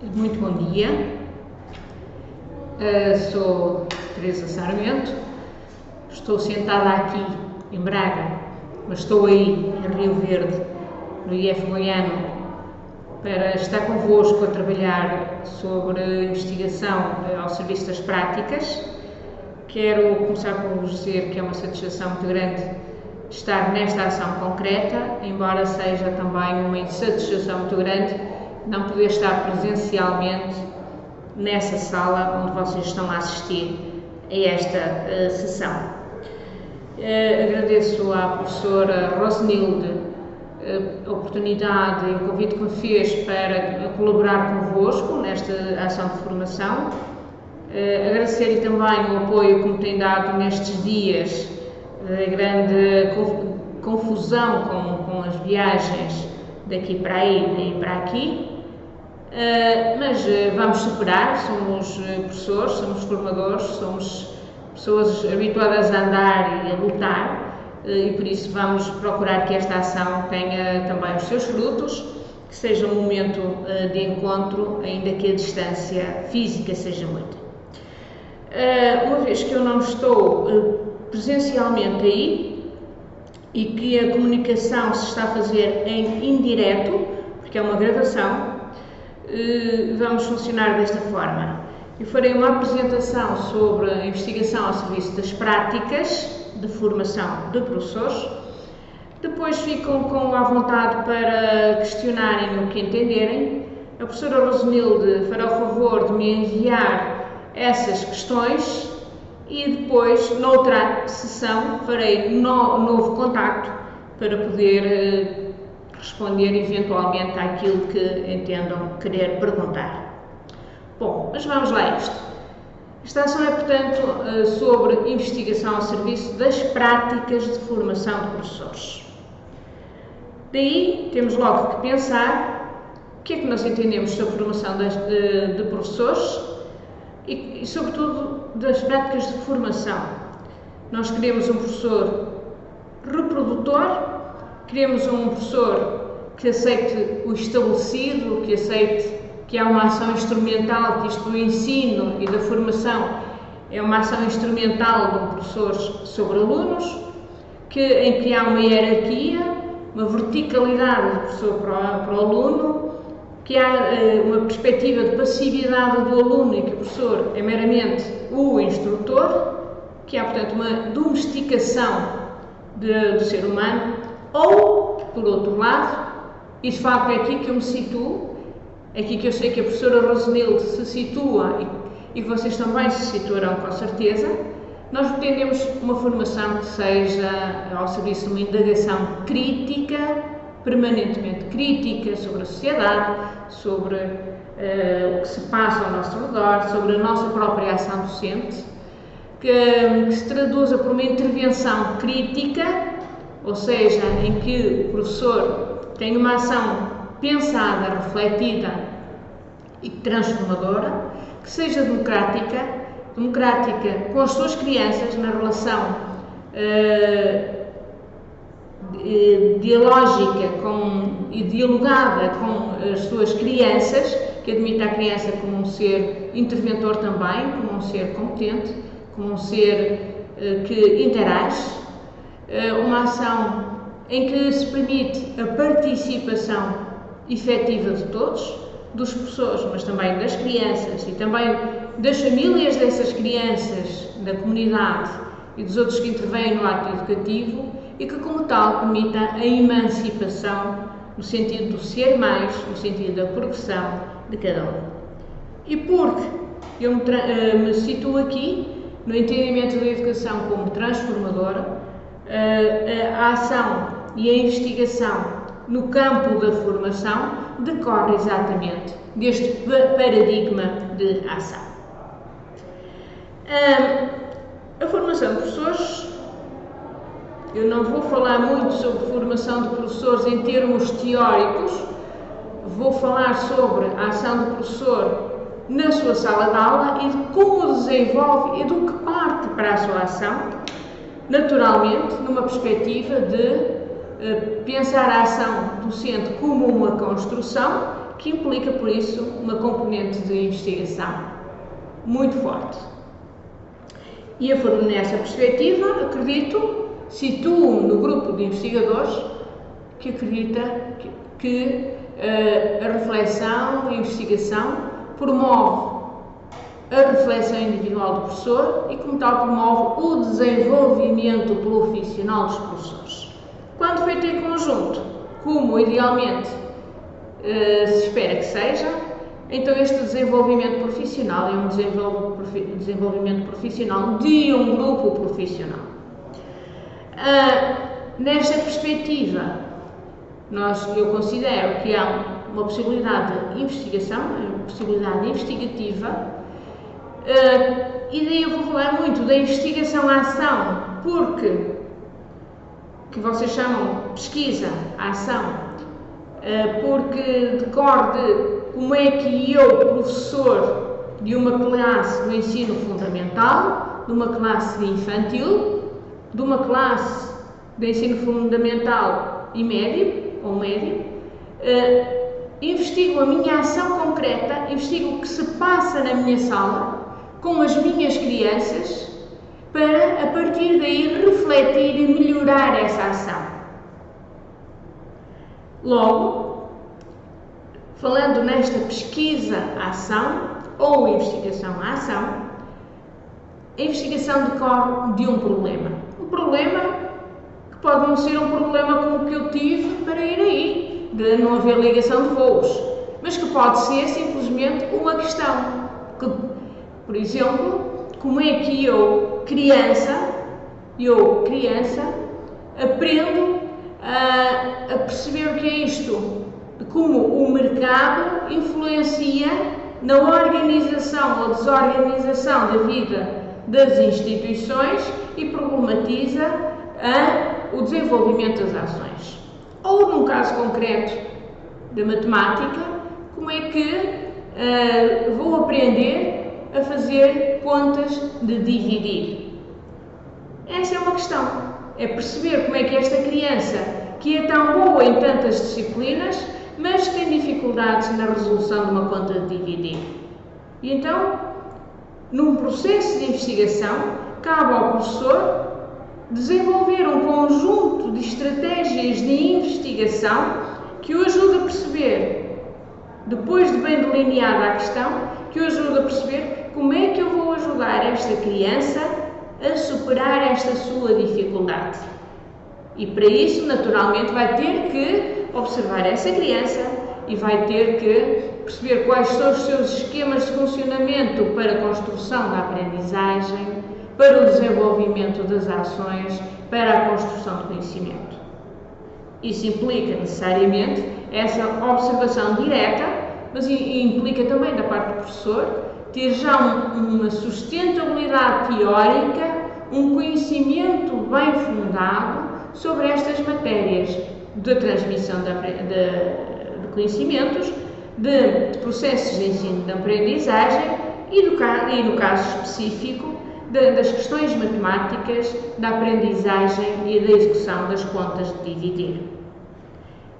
Muito bom dia, sou Teresa Sarmento, estou sentada aqui em Braga, mas estou aí em Rio Verde, no IF Goiano, para estar convosco a trabalhar sobre investigação ao serviço das práticas. Quero começar por vos dizer que é uma satisfação muito grande estar nesta ação concreta, embora seja também uma insatisfação muito grande não poder estar presencialmente nessa sala onde vocês estão a assistir a esta sessão. Agradeço à professora Rosenilde a oportunidade e o convite que me fez para colaborar convosco nesta ação de formação. Agradecer-lhe também o apoio que me tem dado nestes dias de grande confusão com as viagens daqui para aí e para aqui. Mas vamos superar, somos professores, somos formadores, somos pessoas habituadas a andar e a lutar e por isso vamos procurar que esta ação tenha também os seus frutos, que seja um momento de encontro, ainda que a distância física seja muita. Uma vez que eu não estou presencialmente aí e que a comunicação se está a fazer em indireto, porque é uma gravação, vamos funcionar desta forma. Eu farei uma apresentação sobre a investigação ao serviço das práticas de formação de professores. Depois ficam com a vontade para questionarem o que entenderem. A professora Rosenilde fará o favor de me enviar essas questões e depois, noutra sessão, farei um novo contacto para poder responder eventualmente àquilo que entendam querer perguntar. Bom, mas vamos lá a isto. Esta ação é, portanto, sobre investigação ao serviço das práticas de formação de professores. Daí temos logo que pensar o que é que nós entendemos sobre a formação de professores e, sobretudo, das práticas de formação. Nós queremos um professor reprodutor, queremos um professor que aceite o estabelecido, que aceite que há uma ação instrumental, que isto do ensino e da formação é uma ação instrumental de um professor sobre alunos, em que há uma hierarquia, uma verticalidade do professor para o aluno, que há uma perspectiva de passividade do aluno e que o professor é meramente o instrutor, que há, portanto, uma domesticação do ser humano, ou, por outro lado, e de facto é aqui que eu me situo, é aqui que eu sei que a professora Rosenilde se situa e que vocês também se situarão com certeza, nós pretendemos uma formação que seja ao serviço de uma indagação crítica, permanentemente crítica sobre a sociedade, sobre o que se passa ao nosso redor, sobre a nossa própria ação docente, que se traduza por uma intervenção crítica, ou seja, em que o professor tem uma ação pensada, refletida e transformadora, que seja democrática com as suas crianças na relação dialógica e dialogada com as suas crianças, que admita a criança como um ser interventor também, como um ser competente, como um ser que interage, uma ação em que se permite a participação efetiva de todos, dos professores, mas também das crianças e também das famílias dessas crianças, da comunidade e dos outros que intervêm no ato educativo e que, como tal, permita a emancipação no sentido do ser mais, no sentido da progressão de cada um. E porque eu me situo aqui no entendimento da educação como transformadora, a ação e a investigação no campo da formação decorre exatamente deste paradigma de ação. A formação de professores, eu não vou falar muito sobre formação de professores em termos teóricos, vou falar sobre a ação do professor na sua sala de aula e de como desenvolve e do que parte para a sua ação, naturalmente, numa perspectiva de pensar a ação docente como uma construção que implica, por isso, uma componente de investigação muito forte. E nessa perspectiva, acredito, situo-me no grupo de investigadores que acredita que a reflexão e a investigação promove a reflexão individual do professor e, como tal, promove o desenvolvimento profissional dos professores. Quando feito em conjunto, como idealmente se espera que seja, então este desenvolvimento profissional é um desenvolvimento profissional de um grupo profissional. Nesta perspectiva, eu considero que há uma possibilidade de investigação, uma possibilidade investigativa, e daí eu vou falar muito da investigação-ação, porque, que vocês chamam pesquisa, ação, porque decorre de como é que eu, professor de uma classe do ensino fundamental, de uma classe infantil, de uma classe de ensino fundamental e médio, ou médio, investigo a minha ação concreta, investigo o que se passa na minha sala, com as minhas crianças, para, a partir daí, refletir e melhorar essa ação. Logo, falando nesta pesquisa-ação ou investigação-ação, a investigação decorre de um problema. Um problema que pode não ser um problema como o que eu tive para ir aí, de não haver ligação de voos, mas que pode ser simplesmente uma questão. Por exemplo, como é que eu, criança, aprendo a perceber o que é isto, de como o mercado influencia na organização ou desorganização da vida das instituições e problematiza o desenvolvimento das ações. Ou, num caso concreto da matemática, como é que vou aprender a fazer contas de dividir. Essa é uma questão. É perceber como é que esta criança, que é tão boa em tantas disciplinas, mas tem dificuldades na resolução de uma conta de dividir. E então, num processo de investigação, cabe ao professor desenvolver um conjunto de estratégias de investigação que o ajude a perceber, depois de bem delineada a questão, que o ajude a perceber como é que eu vou ajudar esta criança a superar esta sua dificuldade. E para isso, naturalmente, vai ter que observar essa criança e vai ter que perceber quais são os seus esquemas de funcionamento para a construção da aprendizagem, para o desenvolvimento das ações, para a construção do conhecimento. Isso implica necessariamente essa observação direta, mas implica também da parte do professor ter já uma sustentabilidade teórica, um conhecimento bem fundado sobre estas matérias de transmissão de conhecimentos, de processos de ensino de aprendizagem e no caso específico, das questões matemáticas, da aprendizagem e da execução das contas de dividir.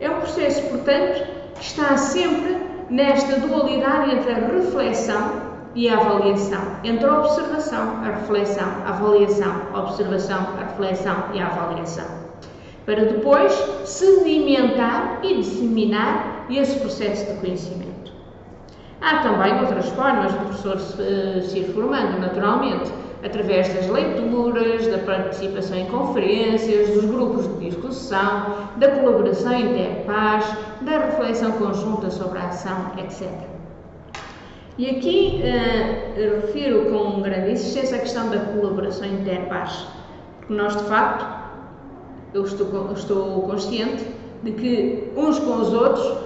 É um processo, portanto, que está sempre nesta dualidade entre a reflexão e a avaliação, entre a observação, a reflexão, a avaliação, a observação, a reflexão e a avaliação, para depois sedimentar e disseminar esse processo de conhecimento. Há também outras formas do professor se ir formando, naturalmente, através das leituras, da participação em conferências, dos grupos de discussão, da colaboração interpares, da reflexão conjunta sobre a ação, etc. E aqui refiro com grande insistência a questão da colaboração interpares, porque nós, de facto, eu estou consciente de que uns com os outros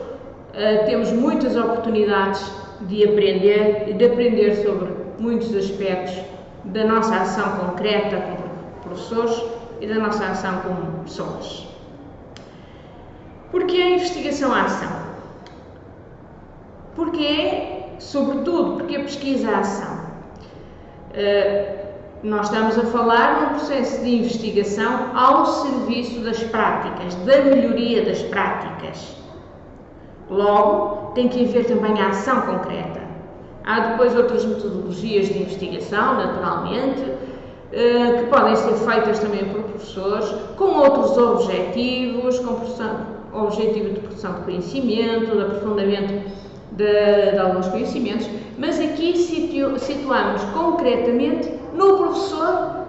temos muitas oportunidades de aprender sobre muitos aspectos da nossa ação concreta como professores e da nossa ação como pessoas. Porquê a investigação à ação? Sobretudo, porque a pesquisa à ação. Nós estamos a falar num processo de investigação ao serviço das práticas, da melhoria das práticas. Logo, tem que haver também a ação concreta. Há depois outras metodologias de investigação, naturalmente, que podem ser feitas também por professores, com outros objetivos, com o objetivo de produção de conhecimento, de aprofundamento de alguns conhecimentos, mas aqui situamos concretamente no professor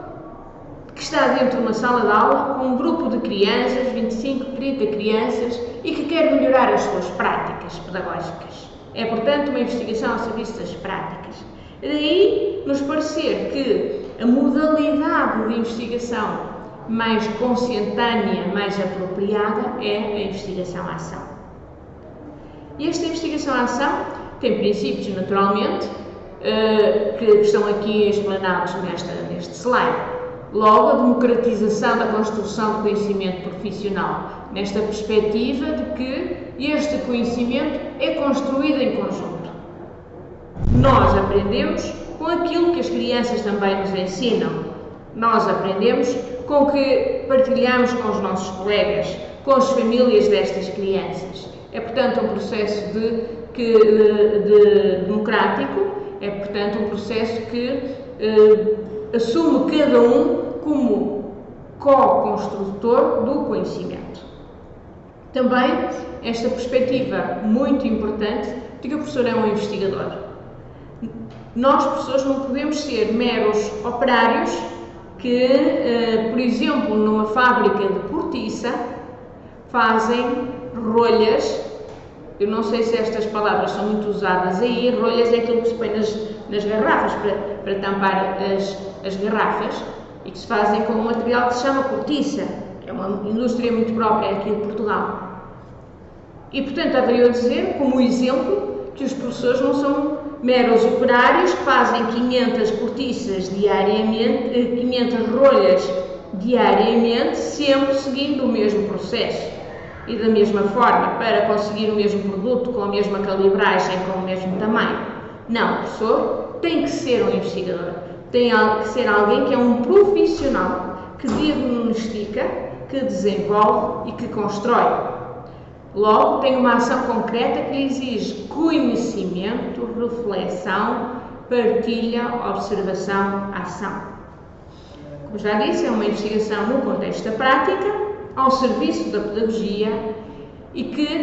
que está dentro de uma sala de aula com um grupo de crianças, 25, 30 crianças, e que quer melhorar as suas práticas pedagógicas. É, portanto, uma investigação ao serviço das práticas. Daí nos parecer que a modalidade de investigação mais conscientânea, mais apropriada, é a investigação-ação. E esta investigação-ação tem princípios, naturalmente, que estão aqui explanados neste slide. Logo, a democratização da construção de conhecimento profissional, nesta perspectiva de que este conhecimento é construído em conjunto. Nós aprendemos com aquilo que as crianças também nos ensinam. Nós aprendemos com o que partilhamos com os nossos colegas, com as famílias destas crianças. É, portanto, um processo democrático, é, portanto, um processo que assume cada um como co-construtor do conhecimento. Também esta perspectiva muito importante de que o professor é um investigador. Nós, professores, não podemos ser meros operários que, por exemplo, numa fábrica de cortiça, fazem rolhas. Eu não sei se estas palavras são muito usadas aí. Rolhas é aquilo que se põe nas garrafas para tampar as garrafas e que se fazem com um material que se chama cortiça. É uma indústria muito própria aqui de Portugal. E, portanto, haveria a dizer, como exemplo, que os professores não são meros operários que fazem 500 cortiças diariamente, 500 rolhas diariamente, sempre seguindo o mesmo processo e da mesma forma para conseguir o mesmo produto, com a mesma calibragem, com o mesmo tamanho. Não, o professor tem que ser um investigador, tem que ser alguém que é um profissional, que diagnostica, que desenvolve e que constrói. Logo, tem uma ação concreta que lhe exige conhecimento, reflexão, partilha, observação, ação. Como já disse, é uma investigação no contexto da prática, ao serviço da pedagogia e que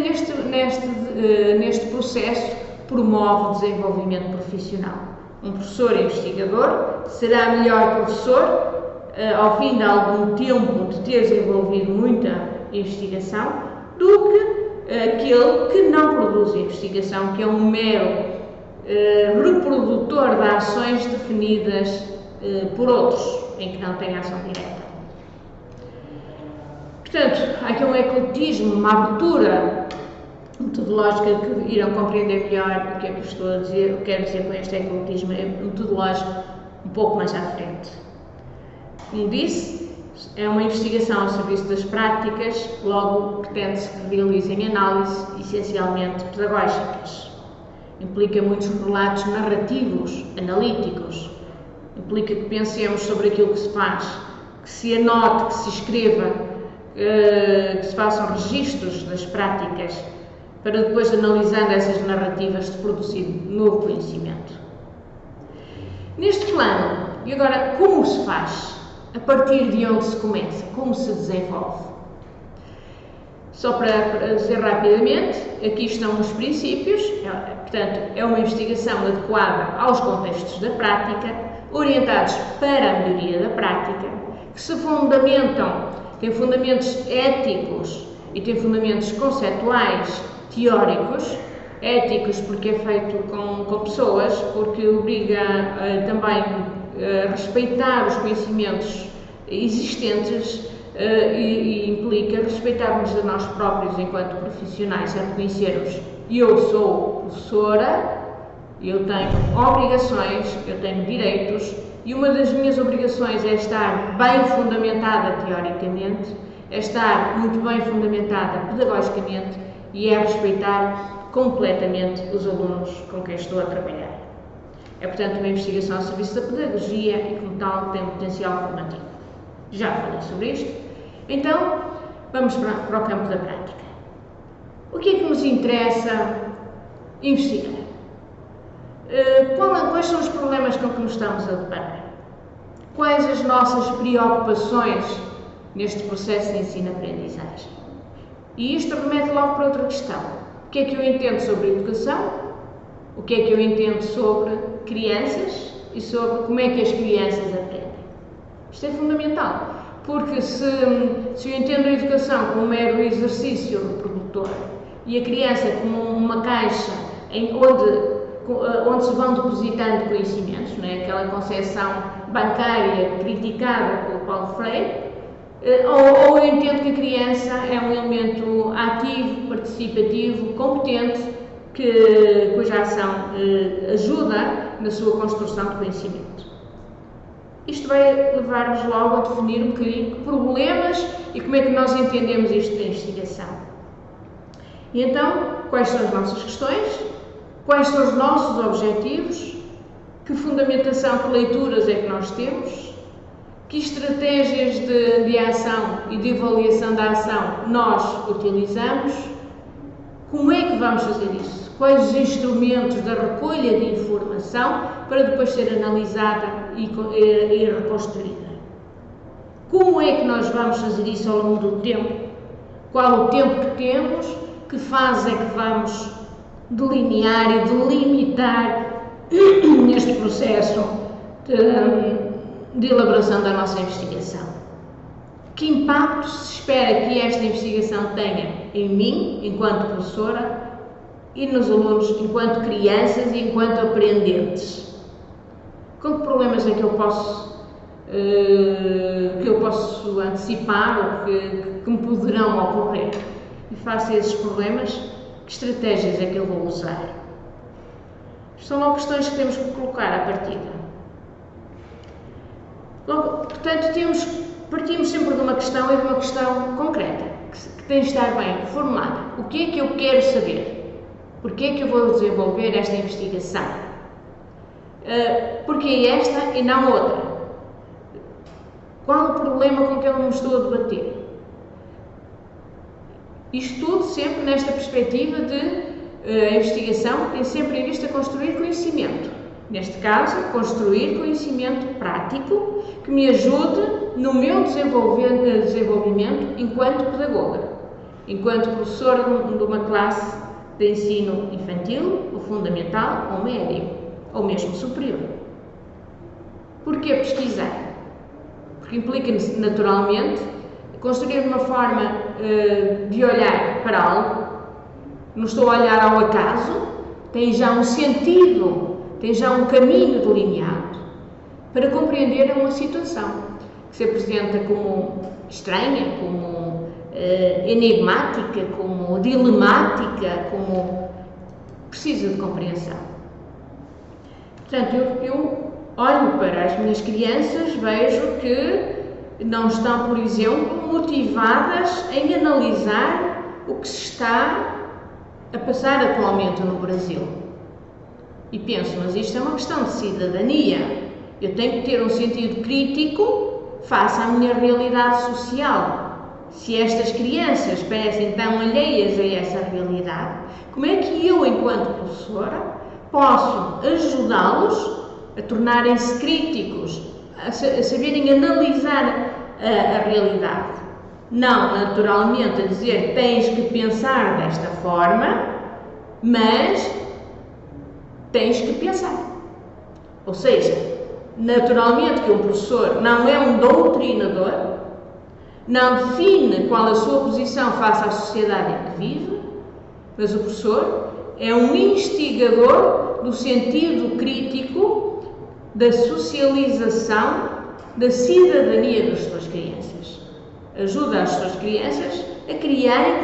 neste processo promove o desenvolvimento profissional. Um professor investigador será melhor professor ao fim de algum tempo de ter desenvolvido muita investigação do que aquele que não produz investigação, que é um mero reprodutor de ações definidas por outros, em que não tem ação direta. Portanto, há aqui um ecletismo, uma abertura metodológica que irão compreender melhor o que é que eu estou a dizer, o que quero dizer com este ecletismo metodológico um pouco mais à frente. Como disse, é uma investigação ao serviço das práticas, logo pretende-se que realizem análises essencialmente pedagógicas. Implica muitos relatos narrativos, analíticos, implica que pensemos sobre aquilo que se faz, que se anote, que se escreva, que se façam registros das práticas, para depois, analisando essas narrativas, se produzir novo conhecimento. Neste plano, e agora, como se faz? A partir de onde se começa? Como se desenvolve? Só para dizer rapidamente, aqui estão os princípios, portanto, é uma investigação adequada aos contextos da prática, orientados para a melhoria da prática, que se fundamentam, têm fundamentos éticos e têm fundamentos conceituais, teóricos, éticos porque é feito com pessoas, porque obriga também a respeitar os conhecimentos existentes e implica respeitarmos a nós próprios enquanto profissionais, a reconhecermos: eu sou professora, eu tenho obrigações, eu tenho direitos, e uma das minhas obrigações é estar bem fundamentada teoricamente, é estar muito bem fundamentada pedagogicamente e é respeitar completamente os alunos com quem estou a trabalhar. É, portanto, uma investigação ao serviço da pedagogia e, como tal, tem um potencial formativo. Já falei sobre isto. Então, vamos para o campo da prática. O que é que nos interessa investigar? Quais são os problemas com que nos estamos a deparar? Quais as nossas preocupações neste processo de ensino-aprendizagem? E isto remete logo para outra questão. O que é que eu entendo sobre educação? O que é que eu entendo sobre crianças e sobre como é que as crianças aprendem? Isto é fundamental, porque se eu entendo a educação como um mero exercício reprodutor e a criança como uma caixa onde se vão depositando conhecimentos, não é? Aquela concepção bancária criticada pelo Paulo Freire, ou eu entendo que a criança é um elemento ativo, participativo, competente, cuja ação ajuda na sua construção de conhecimento. Isto vai levar-nos logo a definir um bocadinho que problemas e como é que nós entendemos isto da investigação. E então, quais são as nossas questões? Quais são os nossos objetivos? Que fundamentação, que leituras é que nós temos? Que estratégias de ação e de avaliação da ação nós utilizamos? Como é que vamos fazer isso? Quais os instrumentos da recolha de informação para depois ser analisada e reconstruída? Como é que nós vamos fazer isso ao longo do tempo? Qual o tempo que temos? Que fase é que vamos delinear e delimitar neste processo de elaboração da nossa investigação? Que impacto se espera que esta investigação tenha em mim, enquanto professora, e nos alunos, enquanto crianças e enquanto aprendentes? Com que problemas é que eu posso antecipar ou que me poderão ocorrer? E face a esses problemas, que estratégias é que eu vou usar? São logo questões que temos que colocar à partida. Logo, portanto, partimos sempre de uma questão e de uma questão concreta, que tem de estar bem formulada. O que é que eu quero saber? Porquê é que eu vou desenvolver esta investigação? Porquê esta e não outra? Qual o problema com que eu me estou a debater? Isto tudo sempre nesta perspectiva de a investigação tem sempre em vista construir conhecimento. Neste caso, construir conhecimento prático que me ajude no meu desenvolvimento enquanto pedagoga, enquanto professora de uma classe de ensino infantil, ou fundamental, ou médio, ou mesmo superior. Porquê pesquisar? Porque implica naturalmente construir uma forma de olhar para algo. Não estou a olhar ao acaso, tem já um sentido, tem já um caminho delineado para compreender uma situação que se apresenta como estranha, como enigmática, como dilemática, como precisa de compreensão. Portanto, eu olho para as minhas crianças, vejo que não estão, por exemplo, motivadas em analisar o que se está a passar atualmente no Brasil. E penso, mas isto é uma questão de cidadania. Eu tenho que ter um sentido crítico face à minha realidade social. Se estas crianças parecem tão alheias a essa realidade, como é que eu, enquanto professora, posso ajudá-los a tornarem-se críticos, a saberem analisar a realidade? Não, naturalmente, a dizer tens que pensar desta forma, mas tens que pensar. Ou seja, naturalmente que um professor não é um doutrinador, não define qual a sua posição face à sociedade em que vive, mas o professor é um instigador do sentido crítico da socialização da cidadania das suas crianças. Ajuda as suas crianças a criarem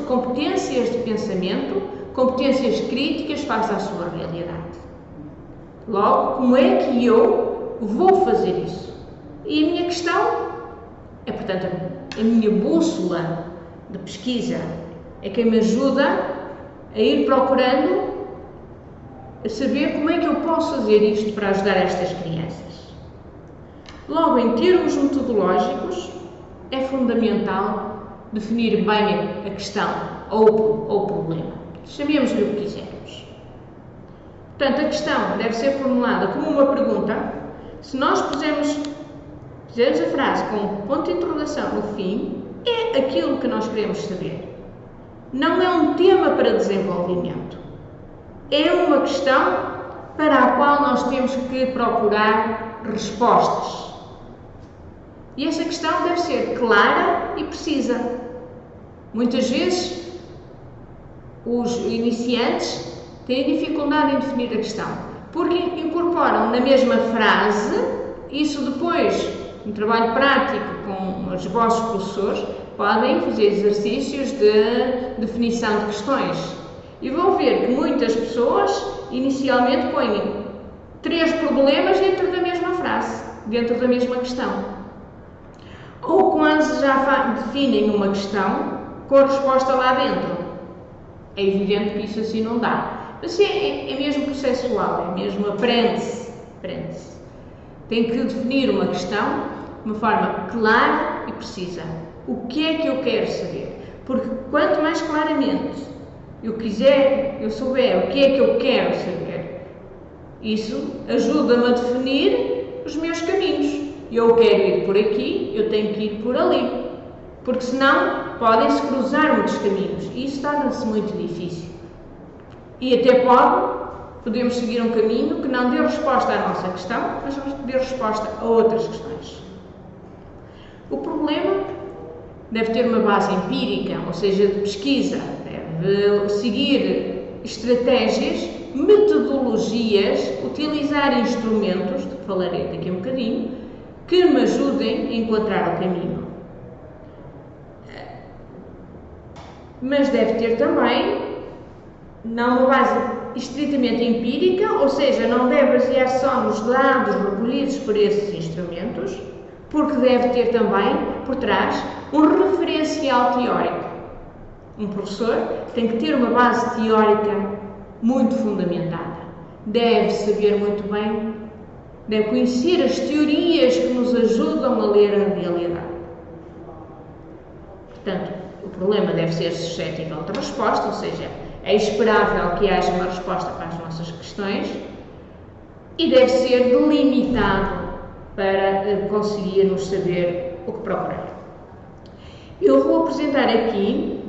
competências de pensamento, competências críticas face à sua realidade. Logo, como é que eu vou fazer isso? E a minha questão é, portanto, a minha bússola de pesquisa é quem me ajuda a ir procurando a saber como é que eu posso fazer isto para ajudar estas crianças. Logo, em termos metodológicos, é fundamental definir bem a questão ou o problema. Chamemos-lhe o que quisermos. Portanto, a questão deve ser formulada como uma pergunta. Se nós fizermos a frase com um ponto de interrogação no fim, é aquilo que nós queremos saber. Não é um tema para desenvolvimento. É uma questão para a qual nós temos que procurar respostas. E essa questão deve ser clara e precisa. Muitas vezes, os iniciantes têm dificuldade em definir a questão, porque incorporam na mesma frase, isso depois, no trabalho prático com os vossos professores, podem fazer exercícios de definição de questões. E vão ver que muitas pessoas, inicialmente, põem 3 problemas dentro da mesma frase, dentro da mesma questão. Ou quando já definem uma questão com a resposta lá dentro. É evidente que isso assim não dá. Mas é mesmo processual, é mesmo aprende-se. Tem que definir uma questão de uma forma clara e precisa. O que é que eu quero saber? Porque quanto mais claramente eu souber o que é que eu quero saber, isso ajuda-me a definir os meus caminhos. Eu quero ir por aqui, eu tenho que ir por ali. Porque senão podem-se cruzar muitos caminhos e isso torna-se muito difícil. E até podemos seguir um caminho que não dê resposta à nossa questão, mas dê resposta a outras questões. O problema deve ter uma base empírica, ou seja, de pesquisa, deve seguir estratégias, metodologias, utilizar instrumentos, de que falarei daqui a um bocadinho, que me ajudem a encontrar o caminho. Mas deve ter também, não uma base estritamente empírica, ou seja, não deve basear só nos dados recolhidos por esses instrumentos, porque deve ter também, por trás, um referencial teórico. Um professor tem que ter uma base teórica muito fundamentada. Deve saber muito bem, deve conhecer as teorias que nos ajudam a ler a realidade. Portanto, o problema deve ser suscetível de resposta, ou seja, é esperável que haja uma resposta para as nossas questões e deve ser delimitado para conseguirmos saber o que procurar. Eu vou apresentar aqui,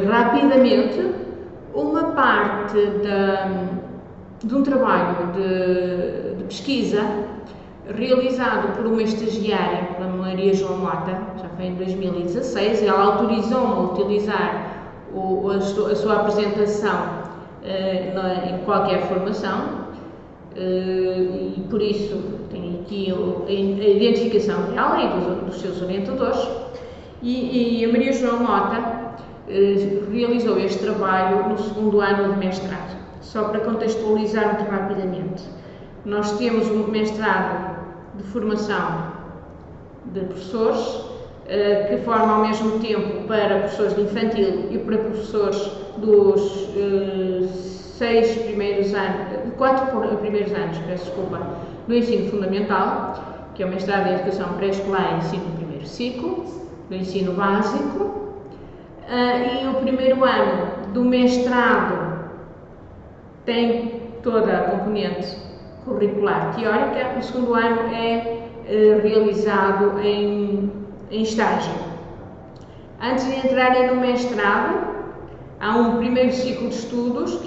rapidamente, uma parte de um trabalho de pesquisa realizado por uma estagiária, a Maria João Mota, já foi em 2016, ela autorizou-me a utilizar a sua apresentação em qualquer formação e por isso tenho aqui a identificação dela e dos seus orientadores e a Maria João Mota realizou este trabalho no 2º ano de mestrado. Só para contextualizar muito rapidamente, nós temos um mestrado de formação de professores que forma ao mesmo tempo para professores de infantil e para professores dos 4 primeiros anos, do ensino fundamental, que é o mestrado em educação pré-escolar e ensino do primeiro ciclo, do ensino básico, e o primeiro ano do mestrado tem toda a componente curricular teórica, o 2º ano é realizado em estágio. Antes de entrarem no mestrado, há um primeiro ciclo de estudos,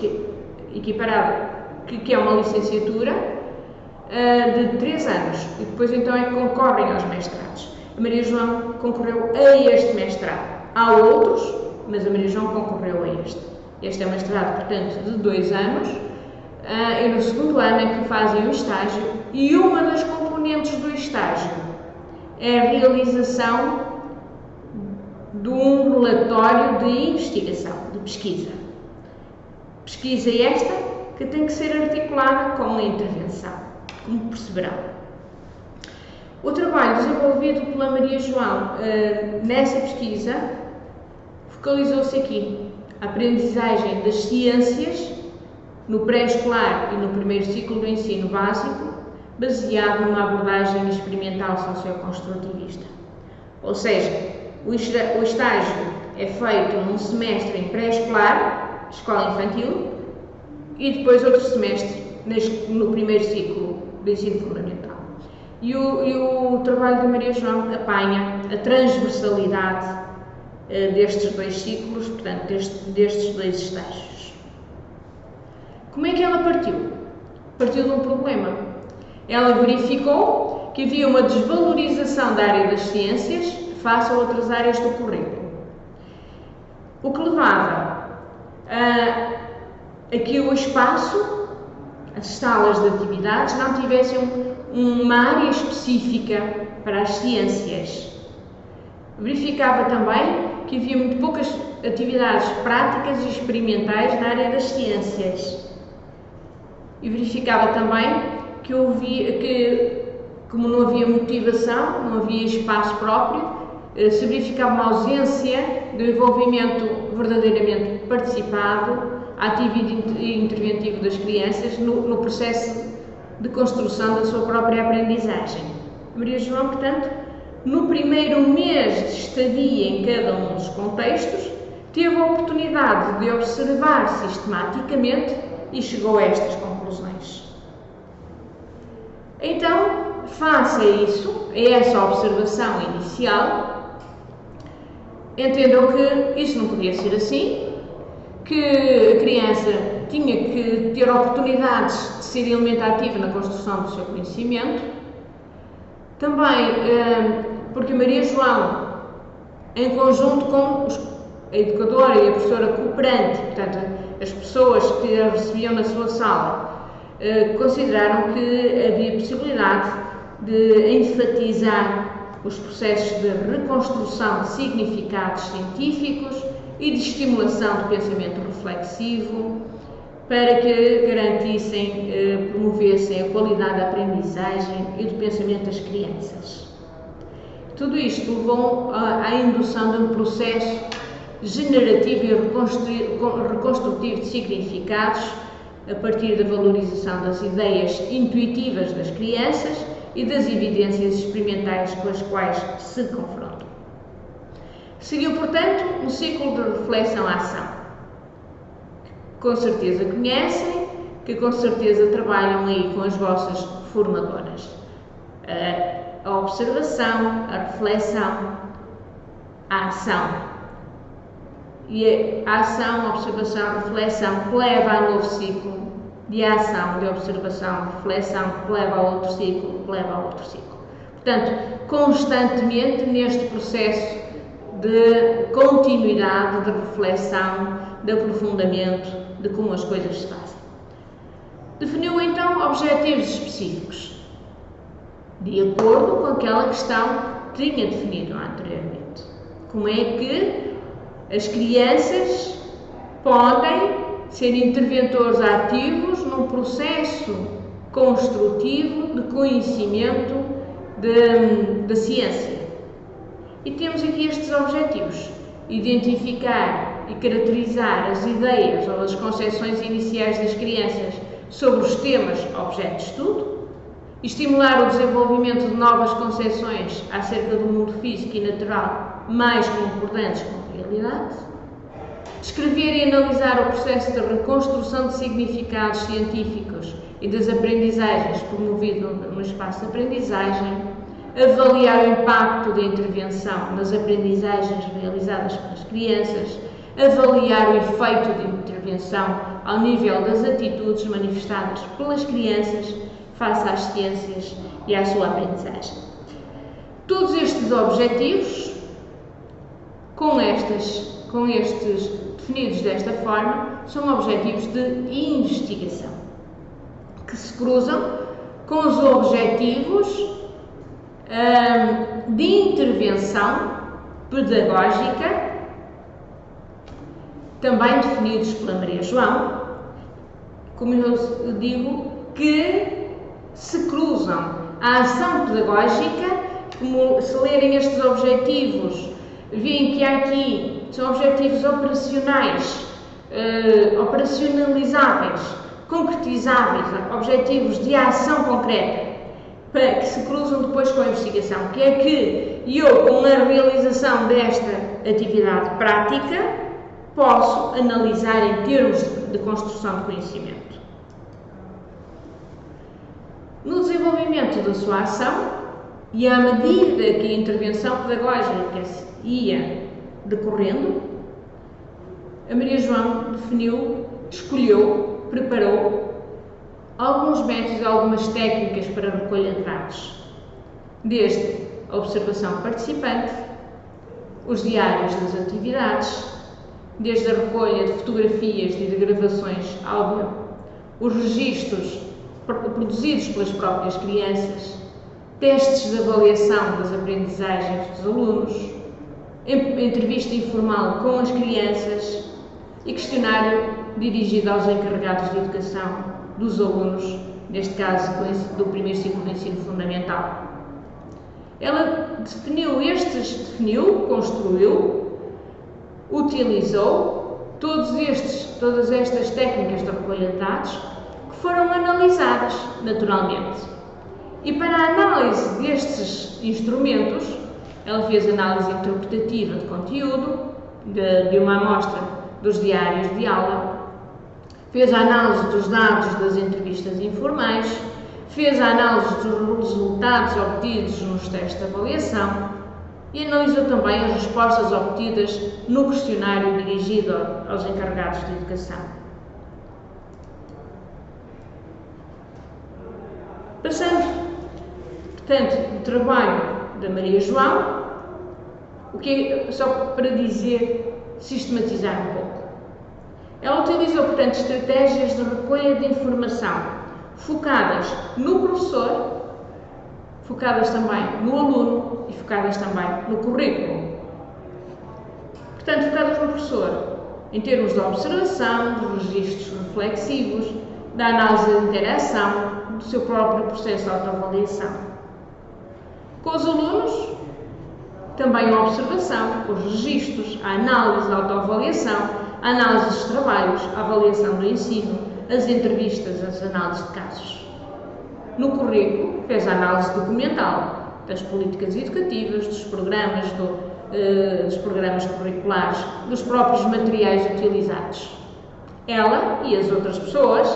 equiparado, que é uma licenciatura, de 3 anos, e depois então é que concorrem aos mestrados. A Maria João concorreu a este mestrado. Há outros, mas a Maria João concorreu a este. Este é um mestrado, portanto, de 2 anos, e no 2º ano é que fazem o estágio, e uma das componentes do estágio é a realização de um relatório de investigação, de pesquisa. Pesquisa esta que tem que ser articulada com a intervenção, como perceberão. O trabalho desenvolvido pela Maria João nessa pesquisa focalizou-se aqui, a aprendizagem das ciências no pré-escolar e no primeiro ciclo do ensino básico, baseado numa abordagem experimental socioconstrutivista. Ou seja, O estágio é feito num semestre em pré-escolar, escola infantil, e depois outro semestre no primeiro ciclo de ensino fundamental. E o trabalho da Maria João apanha a transversalidade destes dois ciclos, portanto, destes dois estágios. Como é que ela partiu? Partiu de um problema. Ela verificou que havia uma desvalorização da área das ciências face a outras áreas do currículo, o que levava a que o espaço, as salas de atividades, não tivessem uma área específica para as ciências. Verificava também que havia muito poucas atividades práticas e experimentais na área das ciências. E verificava também que como não havia motivação, não havia espaço próprio, se verificava uma ausência do envolvimento verdadeiramente participado, ativo e interventivo das crianças no processo de construção da sua própria aprendizagem. Maria João, portanto, no primeiro mês de estadia em cada um dos contextos, teve a oportunidade de observar sistematicamente e chegou a estas conclusões. Então, face a isso, a essa observação inicial, entendeu que isso não podia ser assim, que a criança tinha que ter oportunidades de ser elemento ativo na construção do seu conhecimento. Também porque Maria João, em conjunto com a educadora e a professora cooperante, portanto, as pessoas que a recebiam na sua sala, consideraram que havia possibilidade de enfatizar os processos de reconstrução de significados científicos e de estimulação do pensamento reflexivo para que garantissem, promovessem a qualidade da aprendizagem e do pensamento das crianças. Tudo isto levou à indução de um processo generativo e reconstrutivo de significados a partir da valorização das ideias intuitivas das crianças e das evidências experimentais com as quais se confrontam. Seguiu, portanto, um ciclo de reflexão-ação, que com certeza conhecem, que com certeza trabalham aí com as vossas formadoras. A observação, a reflexão, a ação. E a ação, a observação, a reflexão que leva a um novo ciclo de ação, de observação, de reflexão, que leva a outro ciclo, que leva a outro ciclo. Portanto, constantemente neste processo de continuidade, de reflexão, de aprofundamento de como as coisas se fazem. Definiu então objetivos específicos, de acordo com aquela questão que tinha definido anteriormente. Como é que as crianças podem ser interventores ativos num processo construtivo de conhecimento da ciência. E temos aqui estes objetivos: identificar e caracterizar as ideias ou as concepções iniciais das crianças sobre os temas objeto de estudo, estimular o desenvolvimento de novas concepções acerca do mundo físico e natural mais concordantes com a realidade, descrever e analisar o processo de reconstrução de significados científicos e das aprendizagens promovido no espaço de aprendizagem, avaliar o impacto da intervenção nas aprendizagens realizadas pelas crianças, avaliar o efeito de intervenção ao nível das atitudes manifestadas pelas crianças face às ciências e à sua aprendizagem. Todos estes objetivos, com estes definidos desta forma, são objetivos de investigação, que se cruzam com os objetivos de intervenção pedagógica, também definidos pela Maria João, como eu digo, que se cruzam. A ação pedagógica, como se lerem estes objetivos, veem que há aqui, são objetivos operacionais, operacionalizáveis, concretizáveis, objetivos de ação concreta, que se cruzam depois com a investigação, que é que eu, com a realização desta atividade prática, posso analisar em termos de construção de conhecimento. No desenvolvimento da sua ação, e à medida que a intervenção pedagógica ia decorrendo, a Maria João definiu, escolheu, preparou alguns métodos e algumas técnicas para a recolha de dados, desde a observação participante, os diários das atividades, desde a recolha de fotografias e de gravações áudio, os registros produzidos pelas próprias crianças, testes de avaliação das aprendizagens dos alunos, entrevista informal com as crianças e questionário dirigido aos encarregados de educação dos alunos, neste caso do primeiro ciclo de ensino fundamental. Ela definiu, construiu, utilizou todas estas técnicas de recolha de dados que foram analisadas naturalmente. E para a análise destes instrumentos, ela fez análise interpretativa de conteúdo, de uma amostra dos diários de aula, fez a análise dos dados das entrevistas informais, fez a análise dos resultados obtidos nos testes de avaliação e analisou também as respostas obtidas no questionário dirigido aos encarregados de educação. Passando, portanto, do trabalho da Maria João, só para dizer, sistematizar um pouco. Ela utilizou, portanto, estratégias de recolha de informação focadas no professor, focadas também no aluno e focadas também no currículo. Portanto, focadas no professor, em termos de observação, dos registros reflexivos, da análise da interação, do seu próprio processo de autoavaliação. Com os alunos, também a observação, os registros, a análise da autoavaliação, a análise dos trabalhos, a avaliação do ensino, as entrevistas, as análises de casos. No currículo, fez a análise documental das políticas educativas, dos programas curriculares, dos próprios materiais utilizados. Ela e as outras pessoas,